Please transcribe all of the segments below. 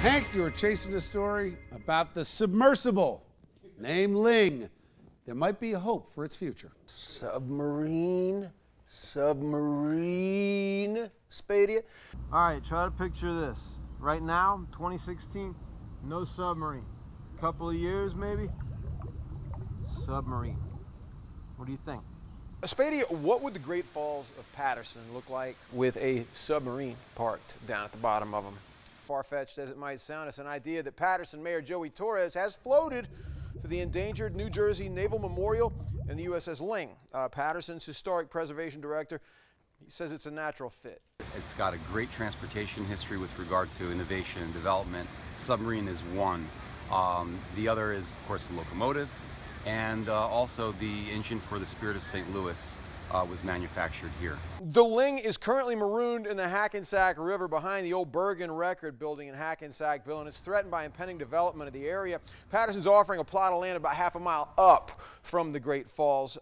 Hank, you were chasing a story about the submersible named Ling. There might be a hope for its future. Submarine, Spadia. All right, try to picture this. Right now, 2016, no submarine. Couple of years, maybe, submarine. What do you think? Spadia, what would the Great Falls of Paterson look like with a submarine parked down at the bottom of them? Far-fetched as it might sound, it's an idea that Paterson Mayor Joey Torres has floated for the endangered New Jersey Naval Memorial and the USS Ling. Paterson's historic preservation director, he says it's a natural fit. It's got a great transportation history with regard to innovation and development. Submarine is one. The other is, of course, the locomotive, and also the engine for the Spirit of St. Louis was manufactured here. The Ling is currently marooned in the Hackensack River behind the old Bergen Record building in Hackensackville, and it's threatened by impending development of the area. Paterson's offering a plot of land about half a mile up from the Great Falls,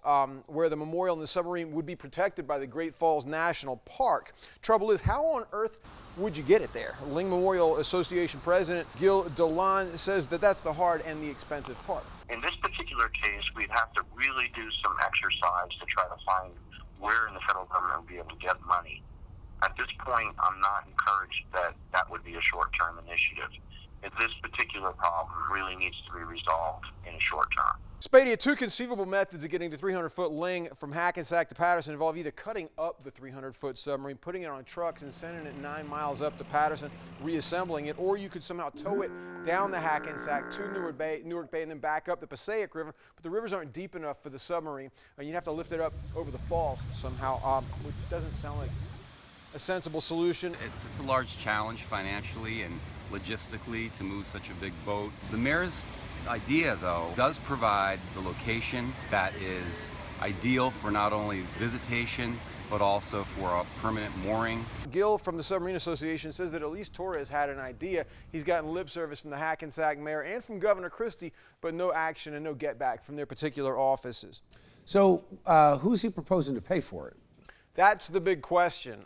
where the memorial and the submarine would be protected by the Great Falls National Park. Trouble is, how on earth would you get it there? Ling Memorial Association President Gil Dolan says that that's the hard and the expensive part. In this particular case, we'd have to really do some exercise to try to find where in the federal government would be able to get money. At this point, I'm not encouraged that that would be a short-term initiative. This particular problem really needs to be resolved in a short term. Spadia, two conceivable methods of getting the 300-foot Ling from Hackensack to Paterson involve either cutting up the 300-foot submarine, putting it on trucks and sending it 9 miles up to Paterson, reassembling it, or you could somehow tow it down the Hackensack to Newark Bay, and then back up the Passaic River. But the rivers aren't deep enough for the submarine, and you'd have to lift it up over the falls somehow, which doesn't sound like a sensible solution. It's a large challenge financially and logistically to move such a big boat. The mayor's idea, though, does provide the location that is ideal for not only visitation, but also for a permanent mooring. Gil from the Submarine Association says that at least Torres had an idea. He's gotten lip service from the Hackensack mayor and from Governor Christie, but no action and no get back from their particular offices. So who's he proposing to pay for it? That's the big question.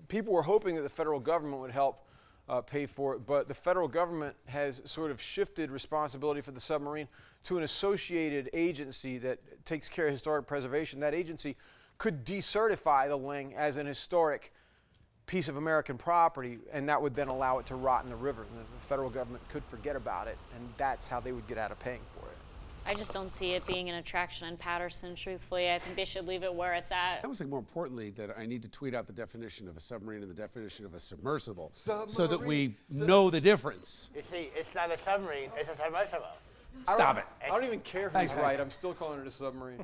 People were hoping that the federal government would help pay for it, but the federal government has sort of shifted responsibility for the submarine to an associated agency that takes care of historic preservation. That agency could decertify the Ling as an historic piece of American property, and that would then allow it to rot in the river. And the federal government could forget about it, and that's how they would get out of paying for it. I just don't see it being an attraction in Paterson, truthfully. I think they should leave it where it's at. I would say more importantly that I need to tweet out the definition of a submarine and the definition of a submersible so that we know the difference. You see, it's not a submarine, it's a submersible. Stop it. I don't even care who's right. I'm still calling it a submarine.